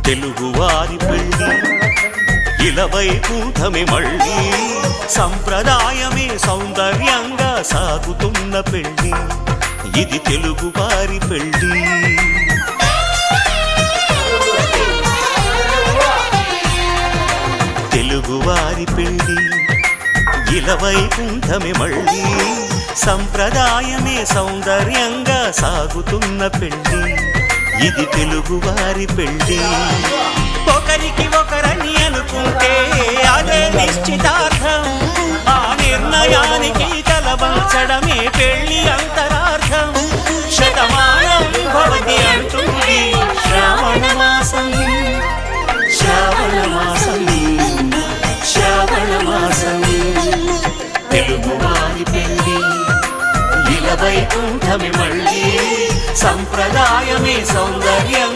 తెలుగువారి పెళ్ళి ఇలవైకుంఠమే మళ్ళీ సంప్రదాయమే సౌందర్యంగా సాగుతున్న పెళ్ళి ఇది తెలుగువారి పెళ్ళి తెలుగువారి పెళ్ళి ఇలవైకుంఠమే మళ్ళీ సంప్రదాయమే సౌందర్యంగా సాగుతున్న పెళ్ళి ఇది తెలుగువారి పెళ్ళి ఒకరికి ఒకరని అనుకుంటే అదే నిశ్చితార్థం ఆ నిర్ణయానికి తలవంచడమే పెళ్ళి అంతరార్థం శతమానం భవతి అంటుంది శ్రావణ మాసం శ్రావణ మాసం శ్రావణ మాసం తెలుగువారి పెళ్ళి ఇలవైకుంఠమే మళ్ళీ సంప్రదాయమే సౌందర్యం